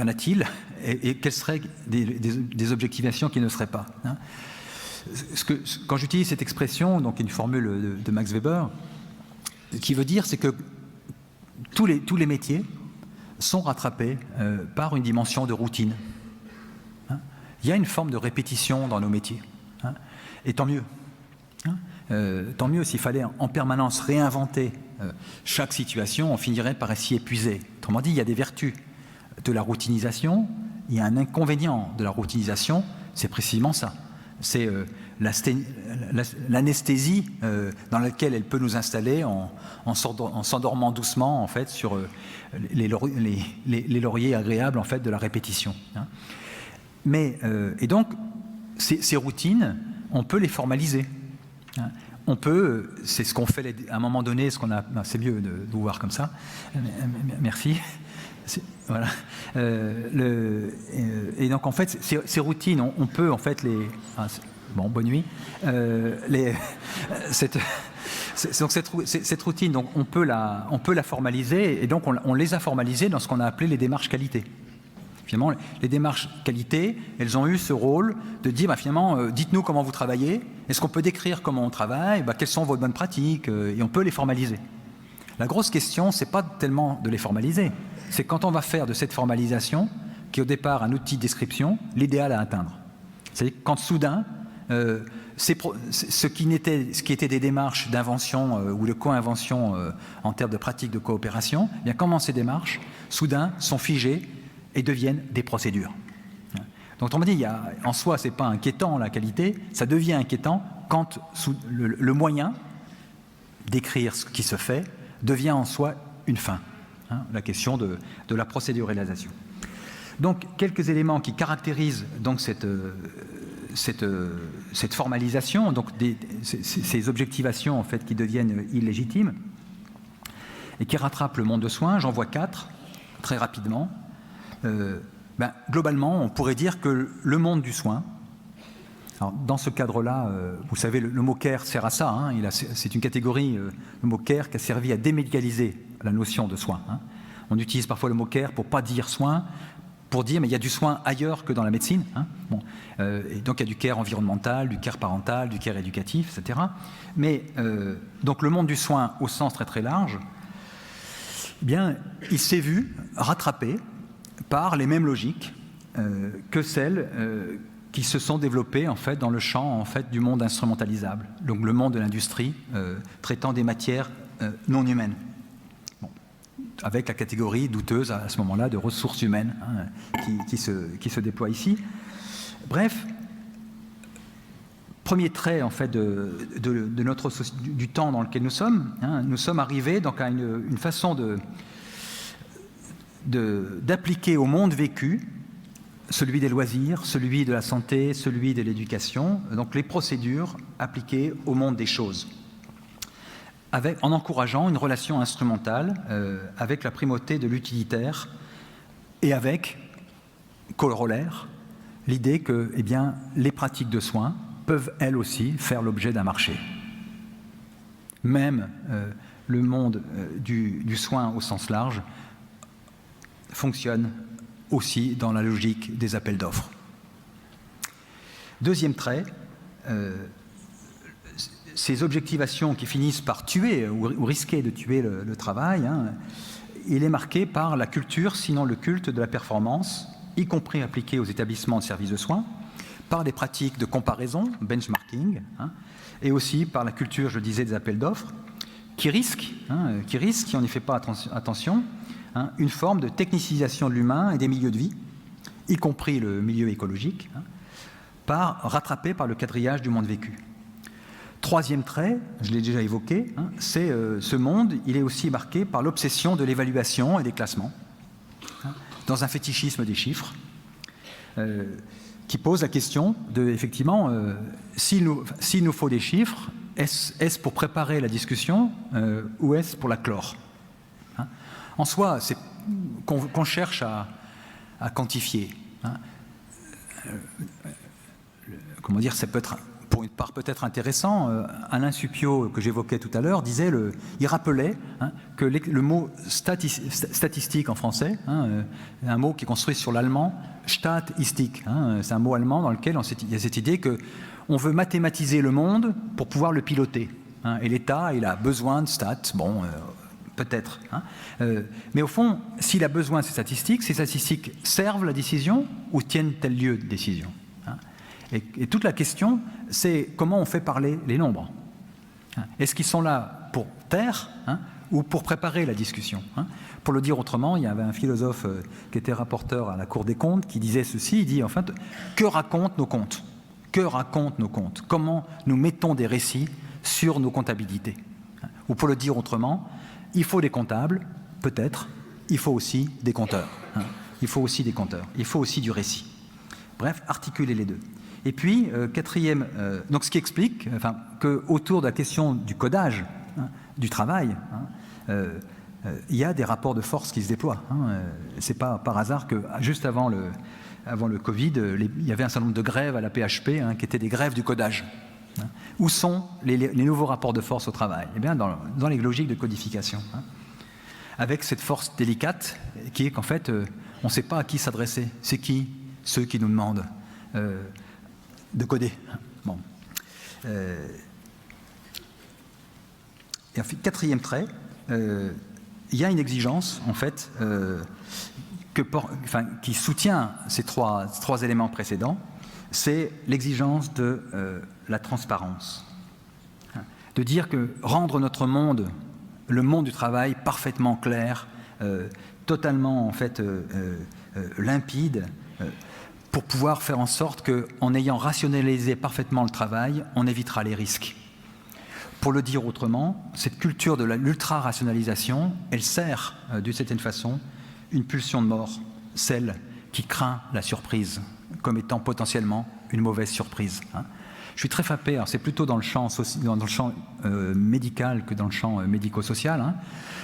en a-t-il et quelles seraient des objectivations qui ne seraient pas? Quand j'utilise cette expression, donc une formule de Max Weber, ce qui veut dire, c'est que tous les métiers sont rattrapés par une dimension de routine. Il y a une forme de répétition dans nos métiers. Et tant mieux. Tant mieux, s'il fallait en permanence réinventer chaque situation, on finirait par s'y épuiser. Autrement dit, il y a des vertus de la routinisation, il y a un inconvénient de la routinisation, c'est précisément ça. C'est l'anesthésie dans laquelle elle peut nous installer en s'endormant doucement en fait, sur les lauriers agréables en fait, de la répétition. Et donc, ces routines, on peut les formaliser. On peut, c'est ce qu'on fait à un moment donné, c'est mieux de vous voir comme ça, merci. Voilà. Et donc en fait, ces routines, on peut en fait les... bon, bonne nuit. Cette routine, donc on peut la formaliser, et donc on les a formalisées dans ce qu'on a appelé les démarches qualité. Finalement, les démarches qualité, elles ont eu ce rôle de dire, finalement, dites-nous comment vous travaillez, est-ce qu'on peut décrire comment on travaille, quelles sont vos bonnes pratiques, et on peut les formaliser. La grosse question, c'est pas tellement de les formaliser, c'est quand on va faire de cette formalisation, qui est au départ un outil de description, l'idéal à atteindre. C'est-à-dire quand soudain, ce qui était des démarches d'invention ou de co-invention en termes de pratiques de coopération, bien comment ces démarches, soudain, sont figées et deviennent des procédures. Donc on m'a dit, en soi, c'est pas inquiétant la qualité, ça devient inquiétant quand le moyen d'écrire ce qui se fait devient en soi une fin. La question de la procéduralisation. Donc quelques éléments qui caractérisent donc cette formalisation, donc ces objectivations en fait qui deviennent illégitimes et qui rattrapent le monde de soins. J'en vois 4 très rapidement. Globalement, on pourrait dire que le monde du soin, alors dans ce cadre-là, vous savez, le mot care sert à ça. C'est une catégorie, le mot care, qui a servi à démédicaliser la notion de soin. On utilise parfois le mot care pour ne pas dire soin, pour dire mais il y a du soin ailleurs que dans la médecine. Et donc il y a du care environnemental, du care parental, du care éducatif, etc. Mais donc le monde du soin au sens très très large, bien, il s'est vu rattrapé par les mêmes logiques que celles qui se sont développées en fait dans le champ en fait du monde instrumentalisable, donc le monde de l'industrie traitant des matières non humaines, avec la catégorie douteuse à ce moment-là de ressources humaines qui se déploie ici. Bref, premier trait en fait de notre du temps dans lequel nous sommes. Nous sommes arrivés donc à une façon d'appliquer au monde vécu, celui des loisirs, celui de la santé, celui de l'éducation, donc les procédures appliquées au monde des choses, en encourageant une relation instrumentale avec la primauté de l'utilitaire et avec, corollaire, l'idée que les pratiques de soins peuvent elles aussi faire l'objet d'un marché. Même le monde du soin au sens large fonctionne aussi dans la logique des appels d'offres. Deuxième trait, ces objectivations qui finissent par tuer ou risquer de tuer le travail, il est marqué par la culture, sinon le culte de la performance, y compris appliquée aux établissements de services de soins, par des pratiques de comparaison, benchmarking, et aussi par la culture, je le disais, des appels d'offres, qui risquent, si on n'y fait pas attention, une forme de technicisation de l'humain et des milieux de vie, y compris le milieu écologique, rattrapé par le quadrillage du monde vécu. Troisième trait, je l'ai déjà évoqué, c'est ce monde, il est aussi marqué par l'obsession de l'évaluation et des classements, dans un fétichisme des chiffres, qui pose la question de, effectivement, s'il nous faut des chiffres, est-ce pour préparer la discussion ou est-ce pour la clore ? En soi, c'est qu'on cherche à quantifier. Comment dire, ça peut être, pour une part peut-être intéressant. Alain Suppiot, que j'évoquais tout à l'heure, il rappelait que le mot statistique en français, un mot qui est construit sur l'allemand, Statistik, c'est un mot allemand dans lequel il y a cette idée qu'on veut mathématiser le monde pour pouvoir le piloter. Et l'État, il a besoin de stats, peut-être. Mais au fond, s'il a besoin de ces statistiques servent la décision ou tiennent-elles lieu de décision ? Et toute la question, c'est comment on fait parler les nombres. Est-ce qu'ils sont là pour taire ou pour préparer la discussion ? Pour le dire autrement, il y avait un philosophe qui était rapporteur à la Cour des comptes qui disait ceci, il dit en fait, que racontent nos comptes ? Que racontent nos comptes ? Comment nous mettons des récits sur nos comptabilités ? Ou pour le dire autrement, il faut des comptables, peut-être, il faut aussi des compteurs. Il faut aussi des compteurs, il faut aussi du récit. Bref, articuler les deux. Et puis, quatrième, donc ce qui explique qu'autour de la question du codage, du travail, il y a des rapports de force qui se déploient. Ce n'est pas par hasard que juste avant le Covid, il y avait un certain nombre de grèves à la PHP qui étaient des grèves du codage. Où sont les nouveaux rapports de force au travail? Eh bien, dans les logiques de codification. Avec cette force délicate qui est qu'en fait, on ne sait pas à qui s'adresser. C'est qui? Ceux qui nous demandent de coder. Bon. Et quatrième trait, il y a une exigence, en fait, qui soutient ces trois éléments précédents, c'est l'exigence de la transparence. De dire que rendre notre monde, le monde du travail, parfaitement clair, totalement, en fait, limpide, pour pouvoir faire en sorte qu'en ayant rationalisé parfaitement le travail, on évitera les risques. Pour le dire autrement, cette culture de l'ultra-rationalisation, elle sert, d'une certaine façon, une pulsion de mort, celle qui craint la surprise, comme étant potentiellement une mauvaise surprise. Je suis très frappé, alors c'est plutôt dans le champ médical que dans le champ médico-social.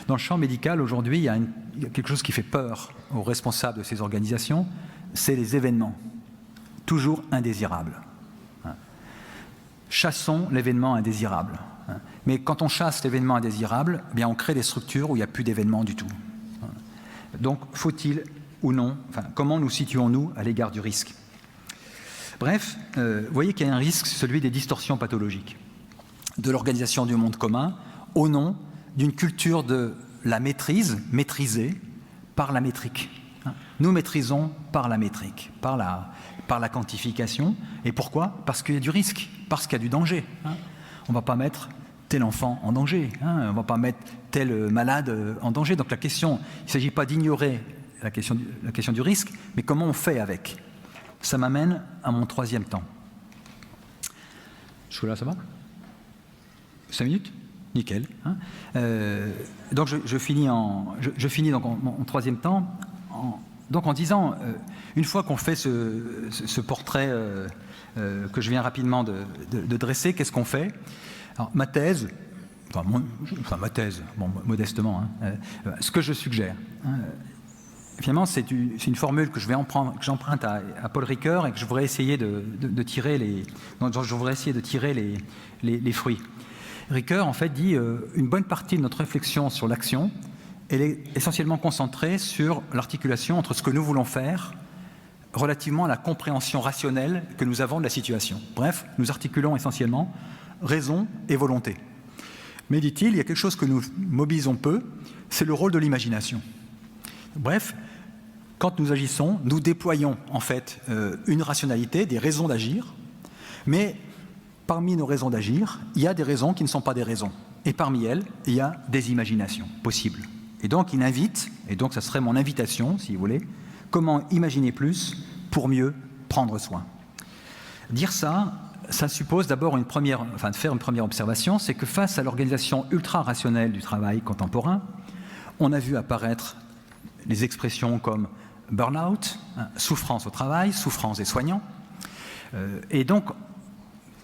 Dans le champ médical, aujourd'hui, il y a quelque chose qui fait peur aux responsables de ces organisations, c'est les événements, toujours indésirables. Chassons l'événement indésirable. Mais quand on chasse l'événement indésirable, eh bien on crée des structures où il n'y a plus d'événements du tout. Donc, faut-il ou non, comment nous situons-nous à l'égard du risque? Bref, vous voyez qu'il y a un risque, celui des distorsions pathologiques, de l'organisation du monde commun, au nom d'une culture de la maîtrise, maîtrisée par la métrique. Nous maîtrisons par la métrique, par la quantification. Et pourquoi? Parce qu'il y a du risque, parce qu'il y a du danger. On ne va pas mettre tel enfant en danger, on ne va pas mettre tel malade en danger. Donc la question, il ne s'agit pas d'ignorer la question du risque, mais comment on fait avec? Ça m'amène à mon troisième temps. Jusque-là, ça va? 5 minutes? Nickel. Donc je finis donc mon troisième temps en disant, une fois qu'on fait ce portrait que je viens rapidement de dresser, qu'est-ce qu'on fait? Alors, ma thèse, modestement, ce que je suggère, finalement, c'est une formule que j'emprunte à Paul Ricoeur et que je voudrais essayer de tirer les fruits. Ricoeur, en fait, dit une bonne partie de notre réflexion sur l'action, elle est essentiellement concentrée sur l'articulation entre ce que nous voulons faire relativement à la compréhension rationnelle que nous avons de la situation. Bref, nous articulons essentiellement raison et volonté. Mais, dit-il, il y a quelque chose que nous mobilisons peu, c'est le rôle de l'imagination. Bref, quand nous agissons, nous déployons en fait une rationalité, des raisons d'agir, mais parmi nos raisons d'agir, il y a des raisons qui ne sont pas des raisons. Et parmi elles, il y a des imaginations possibles. Et donc, il invite, et donc ça serait mon invitation, si vous voulez, comment imaginer plus pour mieux prendre soin. Dire ça suppose d'abord de faire une première observation, c'est que face à l'organisation ultra-rationnelle du travail contemporain, on a vu apparaître les expressions comme burn-out, souffrance au travail, souffrance des soignants. Et donc,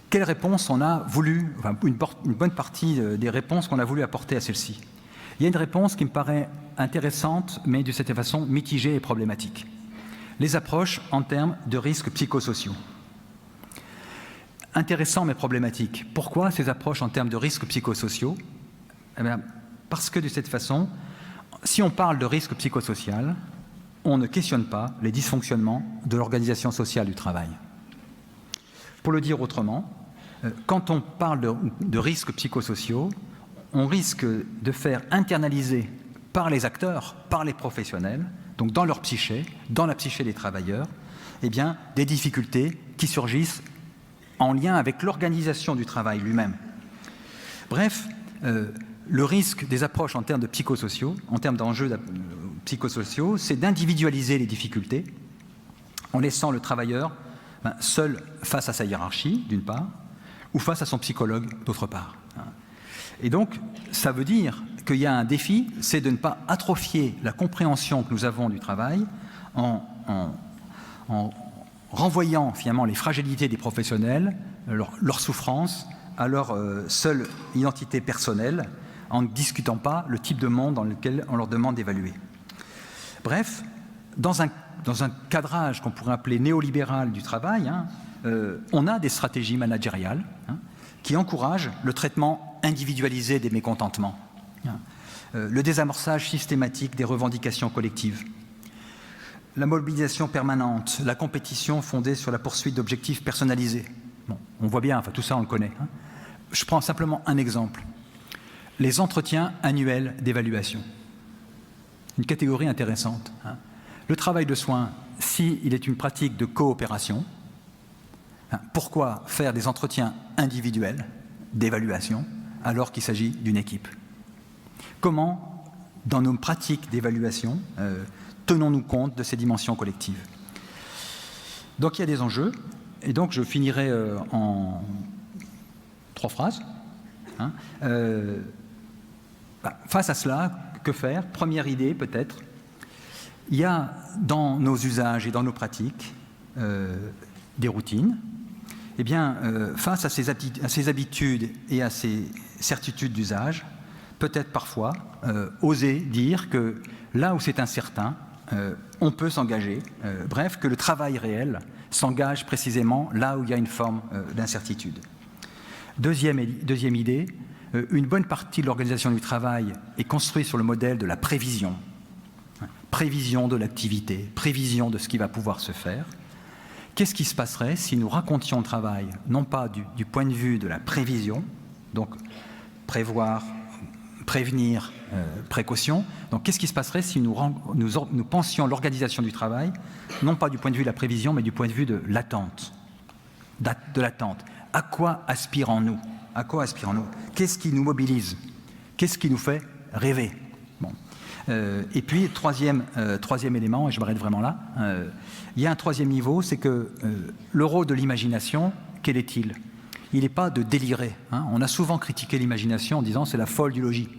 quelle réponse on a voulu, une bonne partie des réponses qu'on a voulu apporter à celle-ci. Il y a une réponse qui me paraît intéressante, mais de cette façon mitigée et problématique. Les approches en termes de risques psychosociaux. Intéressant mais problématique. Pourquoi ces approches en termes de risques psychosociaux? Eh bien, parce que de cette façon, si on parle de risque psychosocial, on ne questionne pas les dysfonctionnements de l'organisation sociale du travail. Pour le dire autrement, quand on parle de risques psychosociaux, on risque de faire internaliser par les acteurs, par les professionnels, donc dans leur psyché, dans la psyché des travailleurs, eh bien, des difficultés qui surgissent en lien avec l'organisation du travail lui-même. Bref, le risque des approches en termes de psychosociaux, en termes d'enjeux psychosociaux, c'est d'individualiser les difficultés en laissant le travailleur seul face à sa hiérarchie, d'une part, ou face à son psychologue, d'autre part. Et donc, ça veut dire qu'il y a un défi, c'est de ne pas atrophier la compréhension que nous avons du travail en renvoyant finalement les fragilités des professionnels, leur souffrance, à leur seule identité personnelle, en ne discutant pas le type de monde dans lequel on leur demande d'évaluer. Bref, dans un cadrage qu'on pourrait appeler néolibéral du travail, on a des stratégies managériales qui encouragent le traitement individualisé des mécontentements, le désamorçage systématique des revendications collectives, la mobilisation permanente, la compétition fondée sur la poursuite d'objectifs personnalisés. Bon, on voit bien, enfin tout ça on le connaît. Je prends simplement un exemple. Les entretiens annuels d'évaluation. Une catégorie intéressante. Le travail de soins, s'il est une pratique de coopération, pourquoi faire des entretiens individuels d'évaluation alors qu'il s'agit d'une équipe? Comment, dans nos pratiques d'évaluation, tenons-nous compte de ces dimensions collectives? Donc il y a des enjeux, et donc je finirai en 3 phrases. Face à cela, que faire? Première idée peut-être, il y a dans nos usages et dans nos pratiques des routines. Eh bien, face à ces habitudes et à ces certitudes d'usage, peut-être parfois oser dire que là où c'est incertain, on peut s'engager, bref, que le travail réel s'engage précisément là où il y a une forme d'incertitude. Deuxième idée, une bonne partie de l'organisation du travail est construite sur le modèle de la prévision. Prévision de l'activité, prévision de ce qui va pouvoir se faire. Qu'est-ce qui se passerait si nous racontions le travail, non pas du point de vue de la prévision, donc prévoir, prévenir, précaution. Donc qu'est-ce qui se passerait si nous pensions l'organisation du travail, non pas du point de vue de la prévision, mais du point de vue de l'attente. De l'attente. À quoi aspirons-nous? À quoi aspirons-nous? Qu'est-ce qui nous mobilise? Qu'est-ce qui nous fait rêver? Bon. Et puis, troisième élément, et je m'arrête vraiment là, il y a un troisième niveau, c'est que le rôle de l'imagination, quel est-il? Il n'est pas de délirer. On a souvent critiqué l'imagination en disant c'est la folle du logis,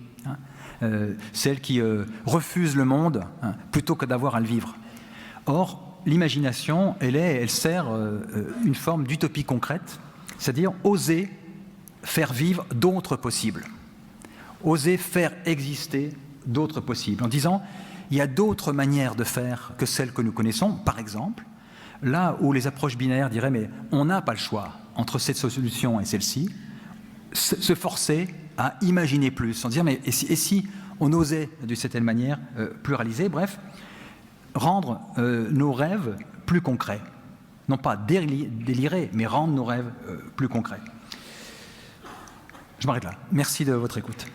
celle qui refuse le monde plutôt que d'avoir à le vivre. Or, l'imagination, elle sert une forme d'utopie concrète, c'est-à-dire oser faire vivre d'autres possibles, oser faire exister d'autres possibles, en disant il y a d'autres manières de faire que celles que nous connaissons. Par exemple, là où les approches binaires diraient mais on n'a pas le choix entre cette solution et celle-ci, se forcer à imaginer plus, en disant mais et si on osait d'une certaine manière pluraliser, bref, rendre nos rêves plus concrets, non pas délirer, mais rendre nos rêves plus concrets. Je m'arrête là. Merci de votre écoute.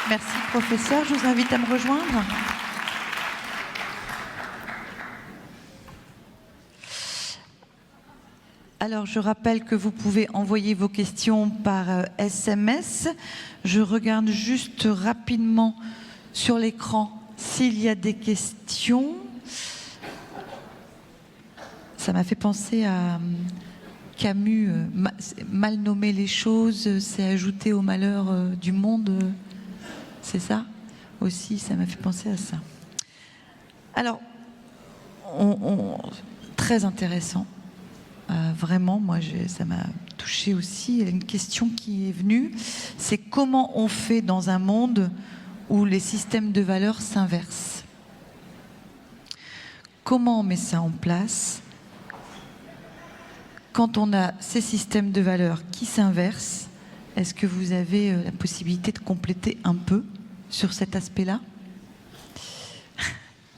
Merci, professeur. Je vous invite à me rejoindre. Alors, je rappelle que vous pouvez envoyer vos questions par SMS. Je regarde juste rapidement sur l'écran s'il y a des questions. Ça m'a fait penser à Camus, mal nommer les choses, c'est ajouter au malheur du monde. C'est ça aussi, ça m'a fait penser à ça. Alors, très intéressant. Vraiment, moi, ça m'a touchée aussi. Il y a une question qui est venue, c'est comment on fait dans un monde où les systèmes de valeurs s'inversent? Comment on met ça en place quand on a ces systèmes de valeurs qui s'inversent? Est-ce que vous avez la possibilité de compléter un peu sur cet aspect-là?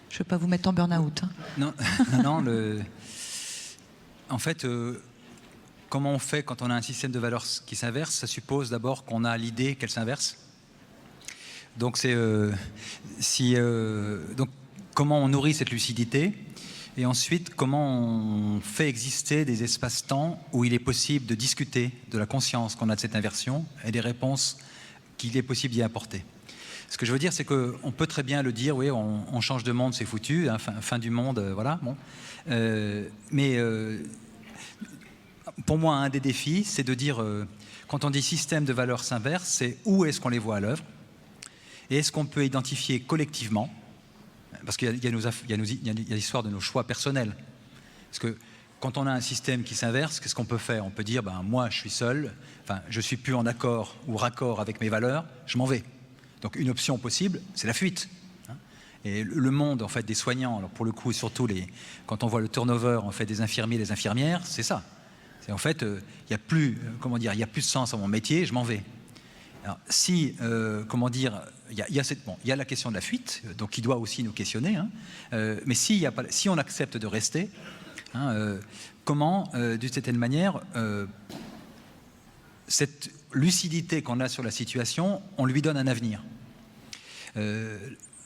Je ne veux pas vous mettre en burn-out. Non, en fait, comment on fait quand on a un système de valeurs qui s'inverse? Ça suppose d'abord qu'on a l'idée qu'elle s'inverse. Donc, donc, comment on nourrit cette lucidité? Et ensuite, comment on fait exister des espaces-temps où il est possible de discuter de la conscience qu'on a de cette inversion et des réponses qu'il est possible d'y apporter. Ce que je veux dire, c'est qu'on peut très bien le dire, oui, on change de monde, c'est foutu, hein, fin du monde, voilà. Bon. Mais pour moi, un des défis, c'est de dire, quand on dit système de valeurs s'inverse, c'est où est-ce qu'on les voit à l'œuvre? Et est-ce qu'on peut identifier collectivement? Parce qu'il y a l'histoire de nos choix personnels. Parce que quand on a un système qui s'inverse, qu'est-ce qu'on peut faire? On peut dire, moi, je suis seul, je suis plus en accord ou raccord avec mes valeurs, je m'en vais. Donc, une option possible, c'est la fuite. Et le monde, en fait, des soignants, alors pour le coup, surtout quand on voit le turnover, en fait, des infirmiers et des infirmières, c'est ça. C'est en fait, il n'y a plus, il y a plus de sens à mon métier, je m'en vais. Alors, si, il y a la question de la fuite, donc qui doit aussi nous questionner, mais si on accepte de rester, comment, d'une certaine manière, cette lucidité qu'on a sur la situation, on lui donne un avenir.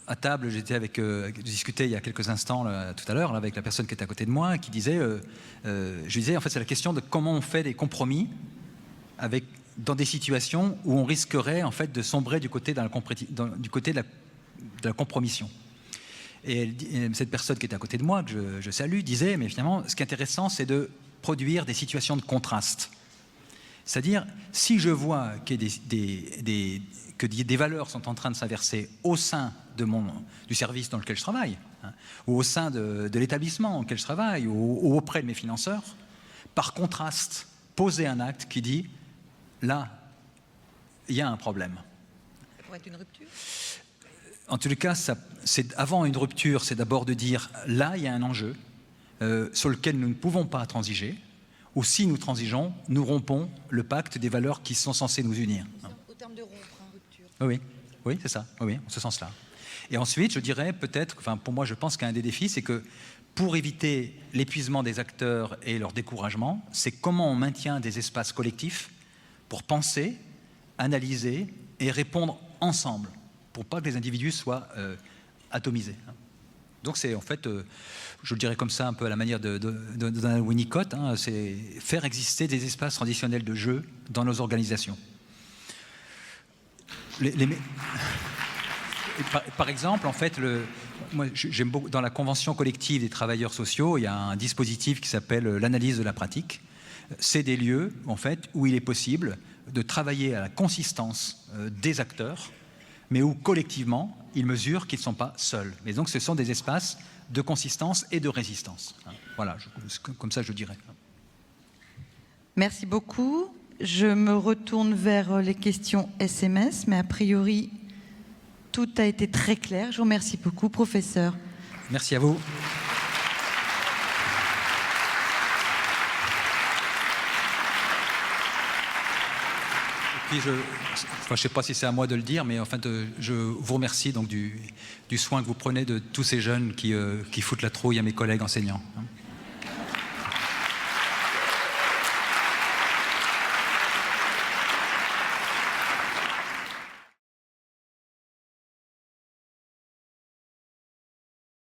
À table, je discutais il y a quelques instants, tout à l'heure, avec la personne qui était à côté de moi, qui disait, je disais, en fait, c'est la question de comment on fait des compromis dans des situations où on risquerait, en fait, de sombrer du côté de la compromission. Et cette personne qui était à côté de moi, que je salue, disait, mais finalement, ce qui est intéressant, c'est de produire des situations de contraste. C'est-à-dire, si je vois que des valeurs sont en train de s'inverser au sein du service dans lequel je travaille, ou au sein de l'établissement dans lequel je travaille, ou auprès de mes financeurs, par contraste, poser un acte qui dit, là, il y a un problème. Ça pourrait être une rupture ? En tous les cas, avant une rupture, c'est d'abord de dire, là, il y a un enjeu sur lequel nous ne pouvons pas transiger, ou si nous transigeons, nous rompons le pacte des valeurs qui sont censées nous unir. Au terme de rompre, rupture. Oui, c'est ça, oui, en ce sens-là. Et ensuite, je dirais peut-être, pour moi, je pense qu'un des défis, c'est que pour éviter l'épuisement des acteurs et leur découragement, c'est comment on maintient des espaces collectifs pour penser, analyser et répondre ensemble, pour pas que les individus soient atomisés. Donc c'est en fait, je le dirais comme ça, un peu à la manière d'un Winnicott, c'est faire exister des espaces traditionnels de jeu dans nos organisations. Par exemple, en fait, moi j'aime beaucoup, dans la convention collective des travailleurs sociaux, il y a un dispositif qui s'appelle l'analyse de la pratique. C'est des lieux, en fait, où il est possible de travailler à la consistance des acteurs, mais où collectivement, ils mesurent qu'ils ne sont pas seuls. Mais donc, ce sont des espaces de consistance et de résistance. Voilà, comme ça, je dirais. Merci beaucoup. Je me retourne vers les questions SMS, mais a priori, tout a été très clair. Je vous remercie beaucoup, professeur. Merci à vous. Puis je ne sais pas si c'est à moi de le dire, mais en fait, je vous remercie donc du soin que vous prenez de tous ces jeunes qui foutent la trouille à mes collègues enseignants.